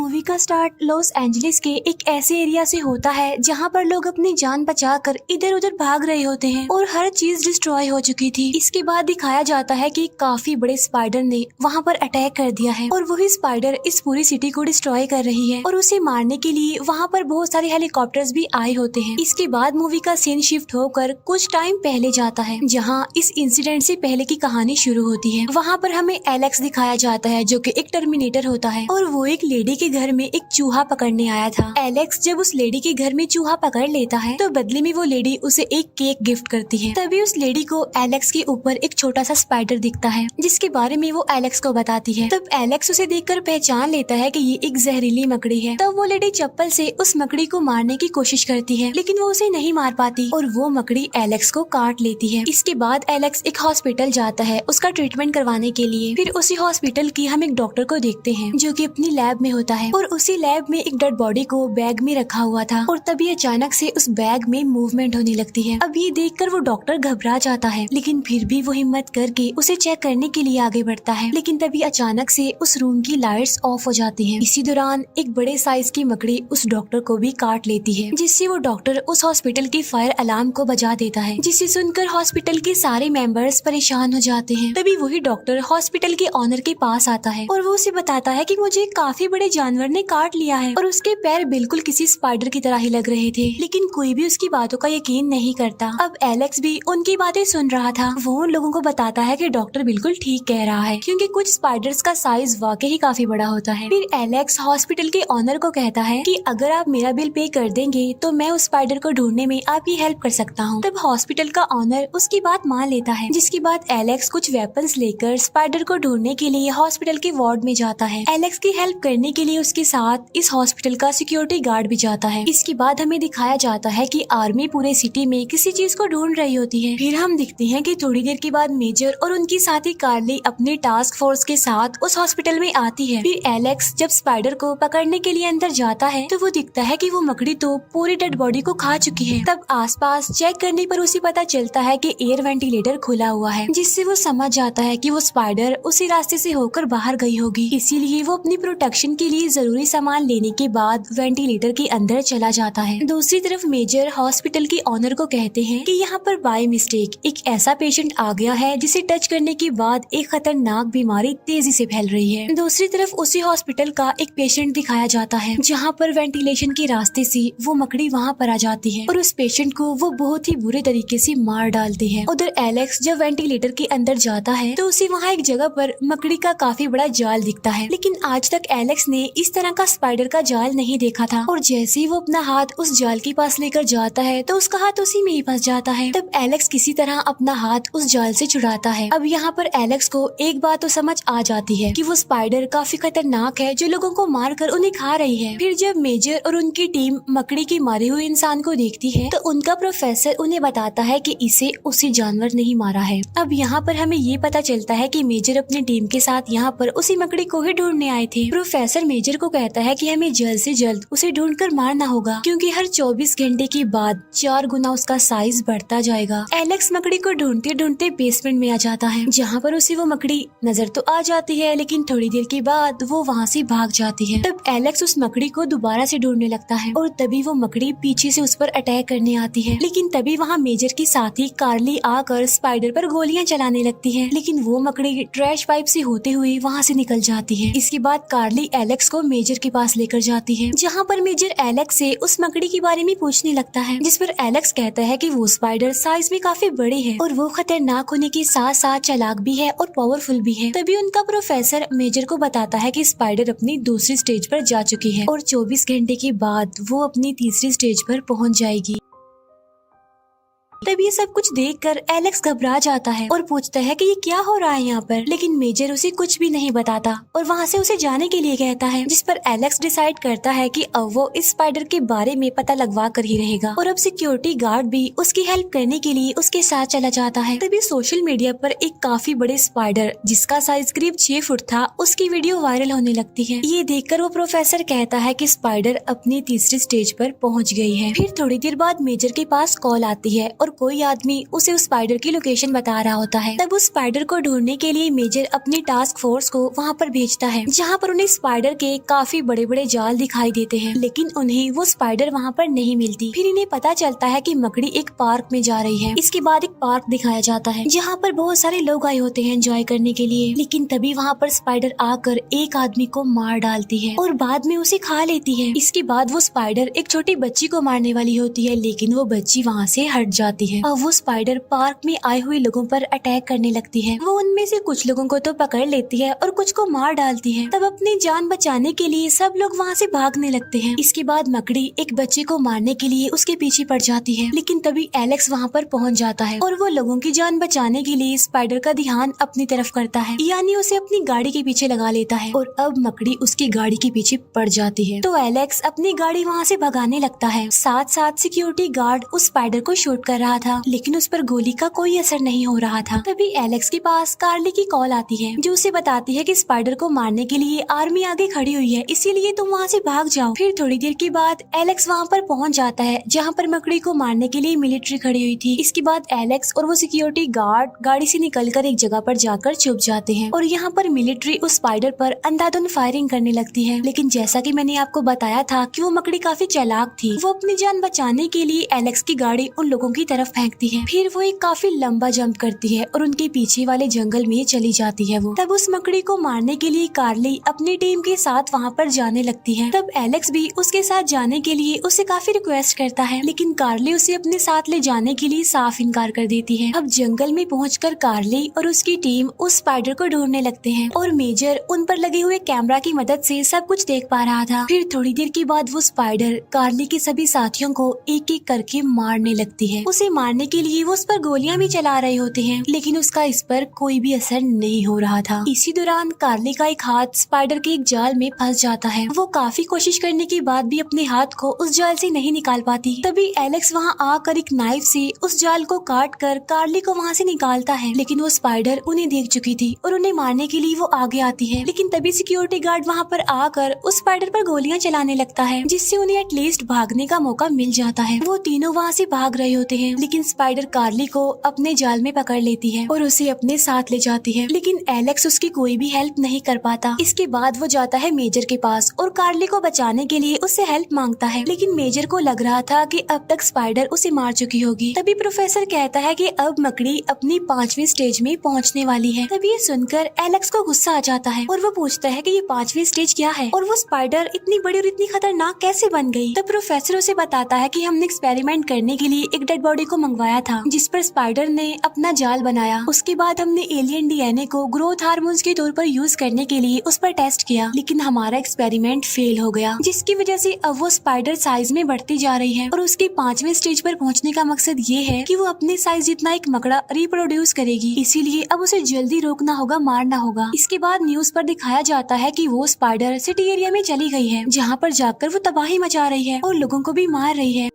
Movie का start Los Angeles के एक ऐसे एरिया से होता है जहाँ पर लोग अपनी जान बचाकर इधर उधर भाग रहे होते हैं और हर चीज डिस्ट्रॉय हो चुकी थी। इसके बाद दिखाया जाता है कि काफी बड़े स्पाइडर ने वहाँ पर अटैक कर दिया है और वही स्पाइडर इस पूरी सिटी को डिस्ट्रॉय कर रही है और उसे मारने के लिए वहाँ पर बहुत सारे हेलीकॉप्टर्स भी आए होते हैं। इसके बाद मूवी का सीन शिफ्ट होकर कुछ टाइम पहले जाता है जहाँ इस इंसिडेंट से पहले की कहानी शुरू होती है। वहाँ पर हमें एलेक्स दिखाया जाता है जो कि एक टर्मिनेटर होता है और वो एक लेडी के घर में एक चूहा पकड़ने आया था। एलेक्स जब उस लेडी के घर में चूहा पकड़ लेता है तो बदले में वो लेडी उसे एक केक गिफ्ट करती है। तभी उस लेडी को एलेक्स के ऊपर एक छोटा सा स्पाइडर दिखता है जिसके बारे में वो एलेक्स को बताती है। तब एलेक्स उसे देखकर पहचान लेता है कि ये एक जहरीली मकड़ी है। तब वो लेडी चप्पल से उस मकड़ी को मारने की कोशिश करती है लेकिन वो उसे नहीं मार पाती और वो मकड़ी एलेक्स को काट लेती है। इसके बाद एलेक्स एक हॉस्पिटल जाता है उसका ट्रीटमेंट करवाने के लिए। फिर उसी हॉस्पिटल की हम एक डॉक्टर को देखते हैं जो कि अपनी लैब में होता है और उसी लैब में एक डेड बॉडी को बैग में रखा हुआ था और तभी अचानक से उस बैग में मूवमेंट होने लगती है। अब ये देखकर वो डॉक्टर घबरा जाता है लेकिन फिर भी वो हिम्मत करके उसे चेक करने के लिए आगे बढ़ता है। लेकिन तभी अचानक से उस रूम की लाइट्स ऑफ हो जाती हैं। इसी दौरान एक बड़े साइज की मकड़ी उस डॉक्टर को भी काट लेती है जिससे वो डॉक्टर उस हॉस्पिटल की फायर अलार्म को बजा देता है जिसे सुनकर हॉस्पिटल के सारे मेंबर्स परेशान हो जाते हैं। तभी वही डॉक्टर हॉस्पिटल के ऑनर के पास आता है और वो उसे बताता है कि मुझे काफी बड़े जानवर ने काट लिया है और उसके पैर बिल्कुल किसी स्पाइडर की तरह ही लग रहे थे लेकिन कोई भी उसकी बातों का यकीन नहीं करता। अब एलेक्स भी उनकी बातें सुन रहा था। वो उन लोगों को बताता है कि डॉक्टर बिल्कुल ठीक कह रहा है क्योंकि कुछ स्पाइडर्स का साइज वाकई ही काफी बड़ा होता है। फिर एलेक्स हॉस्पिटल के ऑनर को कहता है कि अगर आप मेरा बिल पे कर देंगे तो मैं उस स्पाइडर को ढूंढने में आपकी हेल्प कर सकता हूँ। तब हॉस्पिटल का ऑनर उसकी बात मान लेता है जिसके बाद एलेक्स कुछ वेपन्स लेकर स्पाइडर को ढूंढने के लिए हॉस्पिटल के वार्ड में जाता है। एलेक्स की हेल्प करने के लिए उसके साथ इस हॉस्पिटल का सिक्योरिटी गार्ड भी जाता है। इसके बाद हमें दिखाया जाता है कि आर्मी पूरे सिटी में किसी चीज को ढूंढ रही होती है। फिर हम दिखते हैं कि थोड़ी देर के बाद मेजर और उनकी साथी कार्ली अपनी टास्क फोर्स के साथ उस हॉस्पिटल में आती है। फिर एलेक्स जब स्पाइडर को पकड़ने के लिए अंदर जाता है तो वो दिखता है कि वो मकड़ी तो पूरी डेड बॉडी को खा चुकी है। तब आसपास चेक करने पर उसे पता चलता है कि एयर वेंटिलेटर खुला हुआ है जिससे वो समझ जाता है कि वो स्पाइडर उसी रास्ते से होकर बाहर गई होगी। इसीलिए वो अपनी प्रोटेक्शन के लिए जरूरी सामान लेने के बाद वेंटिलेटर के अंदर चला जाता है। दूसरी तरफ मेजर हॉस्पिटल के ऑनर को कहते हैं कि यहाँ पर बाय मिस्टेक एक ऐसा पेशेंट आ गया है जिसे टच करने के बाद एक खतरनाक बीमारी तेजी से फैल रही है। दूसरी तरफ उसी हॉस्पिटल का एक पेशेंट दिखाया जाता है जहाँ पर वेंटिलेशन के रास्ते से वो मकड़ी वहाँ पर आ जाती है और उस पेशेंट को वो बहुत ही बुरे तरीके से मार डालती है। उधर एलेक्स जब वेंटिलेटर के अंदर जाता है तो उसे वहाँ एक जगह पर मकड़ी का काफी बड़ा जाल दिखता है लेकिन आज तक एलेक्स ने इस तरह का स्पाइडर का जाल नहीं देखा था और जैसे ही वो अपना हाथ उस जाल के पास लेकर जाता है तो उसका हाथ उसी में ही फंस जाता है। तब एलेक्स किसी तरह अपना हाथ उस जाल से छुड़ाता है। अब यहाँ पर एलेक्स को एक बात तो समझ आ जाती है कि वो स्पाइडर काफी खतरनाक है जो लोगों को मार कर उन्हें खा रही है। फिर जब मेजर और उनकी टीम मकड़ी के मारे हुए इंसान को देखती है तो उनका प्रोफेसर उन्हें बताता है कि इसे उसी जानवर नहीं मारा है। अब यहाँ पर हमें ये पता चलता है कि मेजर अपनी टीम के साथ यहाँ पर उसी मकड़ी को ही ढूंढने आए थे। प्रोफेसर मेजर को कहता है कि हमें जल्द से जल्द उसे ढूंढकर मारना होगा क्योंकि हर 24 घंटे के बाद 4 गुना उसका साइज बढ़ता जाएगा। एलेक्स मकड़ी को ढूंढते ढूंढते बेसमेंट में आ जाता है जहाँ पर उसे वो मकड़ी नजर तो आ जाती है लेकिन थोड़ी देर के बाद वो वहाँ से भाग जाती है। तब एलेक्स उस मकड़ी को दोबारा से ढूंढने लगता है और तभी वो मकड़ी पीछे से उस पर अटैक करने आती है लेकिन तभी वहाँ मेजर की साथी कार्ली आकर स्पाइडर पर गोलियां चलाने लगती है लेकिन वो मकड़ी ट्रैश पाइप से होते हुए वहाँ से निकल जाती है। इसके बाद कार्ली एलेक्स को मेजर के पास लेकर जाती है जहाँ पर मेजर एलेक्स से उस मकड़ी के बारे में पूछने लगता है जिस पर एलेक्स कहता है कि वो स्पाइडर साइज में काफी बड़ी है और वो खतरनाक होने के साथ साथ चालाक भी है और पावरफुल भी है। तभी उनका प्रोफेसर मेजर को बताता है कि स्पाइडर अपनी दूसरी स्टेज पर जा चुकी है और 24 घंटे के बाद वो अपनी तीसरी स्टेज पर पहुंच जाएगी। तब ये सब कुछ देखकर एलेक्स घबरा जाता है और पूछता है कि ये क्या हो रहा है यहाँ पर, लेकिन मेजर उसे कुछ भी नहीं बताता और वहाँ से उसे जाने के लिए कहता है जिस पर एलेक्स डिसाइड करता है कि अब वो इस स्पाइडर के बारे में पता लगवा कर ही रहेगा और अब सिक्योरिटी गार्ड भी उसकी हेल्प करने के लिए उसके साथ चला जाता है। तभी सोशल मीडिया पर एक काफी बड़े स्पाइडर जिसका साइज करीब 6 फुट था उसकी वीडियो वायरल होने लगती है। ये देखकर वो प्रोफेसर कहता है कि स्पाइडर अपनी तीसरी स्टेज पर पहुँच गई है। फिर थोड़ी देर बाद मेजर के पास कॉल आती है और कोई आदमी उसे उस स्पाइडर की लोकेशन बता रहा होता है। तब उस स्पाइडर को ढूंढने के लिए मेजर अपनी टास्क फोर्स को वहाँ पर भेजता है, जहाँ पर उन्हें स्पाइडर के काफी बड़े बड़े जाल दिखाई देते हैं, लेकिन उन्हें वो स्पाइडर वहाँ पर नहीं मिलती। फिर इन्हें पता चलता है कि मकड़ी एक पार्क में जा रही है। इसके बाद एक पार्क दिखाया जाता है जहाँ पर बहुत सारे लोग आए होते हैं एंजॉय करने के लिए, लेकिन तभी वहाँ पर स्पाइडर आकर एक आदमी को मार डालती है और बाद में उसे खा लेती है। इसके बाद वो स्पाइडर एक छोटी बच्ची को मारने वाली होती है, लेकिन वो बच्ची वहाँ से हट जाती है और वो स्पाइडर पार्क में आए हुए लोगों पर अटैक करने लगती है। वो उनमें से कुछ लोगों को तो पकड़ लेती है और कुछ को मार डालती है। तब अपनी जान बचाने के लिए सब लोग वहाँ से भागने लगते हैं। इसके बाद मकड़ी एक बच्चे को मारने के लिए उसके पीछे पड़ जाती है, लेकिन तभी एलेक्स वहाँ पर पहुँच जाता है और वो लोगों की जान बचाने के लिए स्पाइडर का ध्यान अपनी तरफ करता है, यानी उसे अपनी गाड़ी के पीछे लगा लेता है और अब मकड़ी उसकी गाड़ी के पीछे पड़ जाती है। तो एलेक्स अपनी गाड़ी वहाँ से भगाने लगता है। साथ साथ सिक्योरिटी गार्ड उस स्पाइडर को शूट कर रहा था, लेकिन उस पर गोली का कोई असर नहीं हो रहा था। तभी एलेक्स के पास कार्ली की कॉल आती है, जो उसे बताती है कि स्पाइडर को मारने के लिए आर्मी आगे खड़ी हुई है, इसीलिए तुम वहाँ से भाग जाओ। फिर थोड़ी देर के बाद एलेक्स वहाँ पर पहुँच जाता है जहाँ पर मकड़ी को मारने के लिए मिलिट्री खड़ी हुई थी। इसके बाद एलेक्स और वो सिक्योरिटी गार्ड गाड़ी से निकलकर एक जगह पर जाकर छुप जाते हैं और यहाँ पर मिलिट्री उस स्पाइडर पर अंधाधुंध फायरिंग करने लगती है। लेकिन जैसा कि मैंने आपको बताया था कि वो मकड़ी काफी चालाक थी, वो अपनी जान बचाने के लिए एलेक्स की गाड़ी उन लोगों की तरफ फेंकती है। फिर वो एक काफी लंबा जंप करती है और उनके पीछे वाले जंगल में चली जाती है। वो तब उस मकड़ी को मारने के लिए कार्ली अपनी टीम के साथ वहाँ पर जाने लगती है। तब एलेक्स भी उसके साथ जाने के लिए उससे काफी रिक्वेस्ट करता है, लेकिन कार्ली उसे अपने साथ ले जाने के लिए साफ इनकार कर देती है। अब जंगल में पहुंचकर कार्ली और उसकी टीम उस स्पाइडर को ढूंढने लगते हैं और मेजर उन पर लगे हुए कैमरा की मदद से सब कुछ देख पा रहा था। फिर थोड़ी देर के बाद वो स्पाइडर कार्ली के सभी साथियों को एक एक करके मारने लगती है। उसे मारने के लिए वो उस पर गोलियां भी चला रहे होते हैं, लेकिन उसका इस पर कोई भी असर नहीं हो रहा था। इसी दौरान कार्ली का एक हाथ स्पाइडर के एक जाल में फंस जाता है। वो काफी कोशिश करने के बाद भी अपने हाथ को उस जाल से नहीं निकाल पाती। तभी एलेक्स वहाँ आकर एक नाइफ से उस जाल को काट कर कार्ली को वहाँ से निकालता है, लेकिन वो स्पाइडर उन्हें देख चुकी थी और उन्हें मारने के लिए वो आगे आती है। लेकिन तभी सिक्योरिटी गार्ड वहाँ पर आकर उस स्पाइडर पर गोलियां चलाने लगता है, जिससे उन्हें एटलीस्ट भागने का मौका मिल जाता है। वो तीनों वहाँ से भाग रहे होते हैं, लेकिन स्पाइडर कार्ली को अपने जाल में पकड़ लेती है और उसे अपने साथ ले जाती है, लेकिन एलेक्स उसकी कोई भी हेल्प नहीं कर पाता। इसके बाद वो जाता है मेजर के पास और कार्ली को बचाने के लिए उससे हेल्प मांगता है, लेकिन मेजर को लग रहा था कि अब तक स्पाइडर उसे मार चुकी होगी। तभी प्रोफेसर कहता है कि अब मकड़ी अपनी 5वीं स्टेज में पहुंचने वाली है। तभी ये सुनकर एलेक्स को गुस्सा आ जाता है और वो पूछता है कि ये 5वीं स्टेज क्या है और वो स्पाइडर इतनी बड़ी और इतनी खतरनाक कैसे बन गई। तब प्रोफेसर उसे बताता है कि हमने एक्सपेरिमेंट करने के लिए एक डेड बॉडी को मंगवाया था, जिस पर स्पाइडर ने अपना जाल बनाया। उसके बाद हमने एलियन डीएनए को ग्रोथ हार्मोन्स के तौर पर यूज करने के लिए उस पर टेस्ट किया, लेकिन हमारा एक्सपेरिमेंट फेल हो गया, जिसकी वजह से अब वो स्पाइडर साइज में बढ़ती जा रही है और उसके 5वें स्टेज पर पहुंचने का मकसद ये है कि वो अपने साइज जितना एक मकड़ा रिप्रोड्यूस करेगी। इसीलिए अब उसे जल्दी रोकना होगा, मारना होगा। इसके बाद न्यूज पर दिखाया जाता है कि वो स्पाइडर सिटी एरिया में चली गई है, जहाँ पर जाकर वो तबाही मचा रही है और लोगों को भी मार रही है।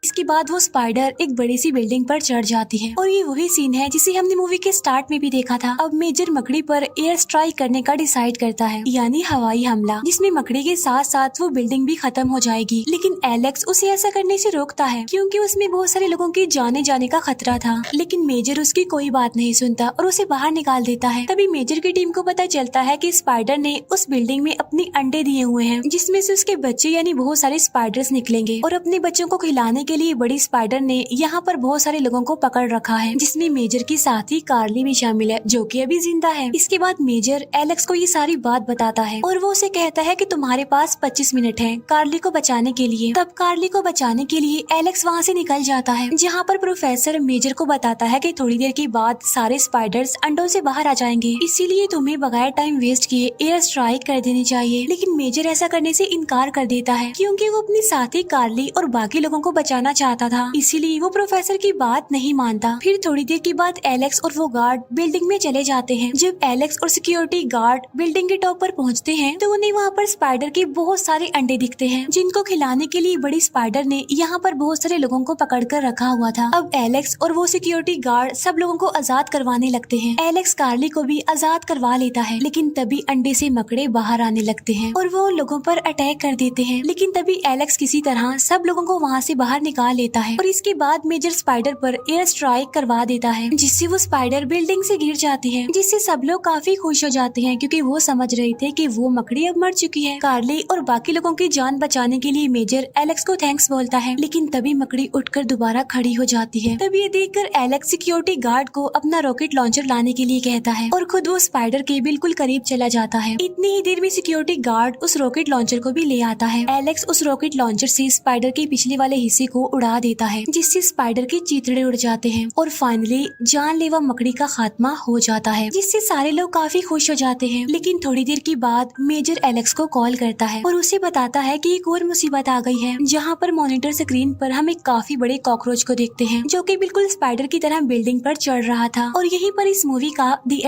इसके बाद वो स्पाइडर एक बड़ी सी बिल्डिंग पर चढ़ जाती है और ये वही सीन है जिसे हमने मूवी के स्टार्ट में भी देखा था। अब मेजर मकड़ी पर एयर स्ट्राइक करने का डिसाइड करता है, यानी हवाई हमला, जिसमें मकड़ी के साथ साथ वो बिल्डिंग भी खत्म हो जाएगी। लेकिन एलेक्स उसे ऐसा करने से रोकता है, क्योंकि उसमें बहुत सारे लोगों के जाने का खतरा था। लेकिन मेजर उसकी कोई बात नहीं सुनता और उसे बाहर निकाल देता है। तभी मेजर की टीम को पता चलता है कि स्पाइडर ने उस बिल्डिंग में अपने अंडे दिए हुए हैं, जिसमें से उसके बच्चे यानी बहुत सारे स्पाइडर्स निकलेंगे और अपने बच्चों को खिलाने के लिए बड़ी स्पाइडर ने यहाँ पर बहुत सारे लोगों को पकड़ रखा है, जिसमें मेजर की साथी कार्ली भी शामिल है, जो कि अभी जिंदा है। इसके बाद मेजर एलेक्स को ये सारी बात बताता है और वो उसे कहता है कि तुम्हारे पास 25 मिनट है कार्ली को बचाने के लिए। तब कार्ली को बचाने के लिए एलेक्स वहाँ से निकल जाता है, जहाँ पर प्रोफेसर मेजर को बताता है कि थोड़ी देर के बाद सारे स्पाइडर्स अंडों से बाहर आ जाएंगे, इसीलिए तुम्हें बगैर टाइम वेस्ट किए एयर स्ट्राइक कर देनी चाहिए। लेकिन मेजर ऐसा करने से इनकार कर देता है, क्योंकि वो अपनी साथी कार्ली और बाकी लोगों को बचाना चाहता था, इसीलिए वो प्रोफेसर की बात नहीं मानता। फिर थोड़ी देर के बाद एलेक्स और वो गार्ड बिल्डिंग में चले जाते हैं। जब एलेक्स और सिक्योरिटी गार्ड बिल्डिंग के टॉप पर पहुंचते हैं तो उन्हें वहाँ पर स्पाइडर के बहुत सारे अंडे दिखते हैं, जिनको खिलाने के लिए बड़ी स्पाइडर ने यहाँ पर बहुत सारे लोगों को पकड़ कर रखा हुआ था। अब एलेक्स और वो सिक्योरिटी गार्ड सब लोगों को आजाद करवाने लगते हैं। एलेक्स कार्ली को भी आजाद करवा लेता है, लेकिन तभी अंडे से मकड़े बाहर आने लगते हैं और वो लोगों पर अटैक कर देते हैं। लेकिन तभी एलेक्स किसी तरह सब लोगों को वहाँ से बाहर निकाल लेता है और इसके बाद मेजर स्पाइडर पर एयर स्ट्राइक करवा देता है, जिससे वो स्पाइडर बिल्डिंग से गिर जाती है, जिससे सब लोग काफी खुश हो जाते हैं क्योंकि वो समझ रहे थे कि वो मकड़ी अब मर चुकी है। कार्ली और बाकी लोगों की जान बचाने के लिए मेजर एलेक्स को थैंक्स बोलता है, लेकिन तभी मकड़ी उठकर दोबारा खड़ी हो जाती है। तब ये देखकर एलेक्स सिक्योरिटी गार्ड को अपना रॉकेट लॉन्चर लाने के लिए कहता है और खुद वो स्पाइडर के बिल्कुल करीब चला जाता है। इतनी ही देर में सिक्योरिटी गार्ड उस रॉकेट लॉन्चर को भी ले आता है। एलेक्स उस रॉकेट लॉन्चर से स्पाइडर के पिछले वाले हिस्से को उड़ा देता है, जिससे स्पाइडर के चीथड़े उड़ जाते हैं और फाइनली जानलेवा मकड़ी का खात्मा हो जाता है, जिससे सारे लोग काफी खुश हो जाते हैं। लेकिन थोड़ी देर के बाद मेजर एलेक्स को कॉल करता है और उसे बताता है कि एक और मुसीबत आ गई है, जहाँ पर मॉनिटर स्क्रीन पर हम एक काफी बड़े कॉकरोच को देखते हैं जो कि बिल्कुल स्पाइडर की तरह बिल्डिंग पर चढ़ रहा था। और यहीं पर इस मूवी का दी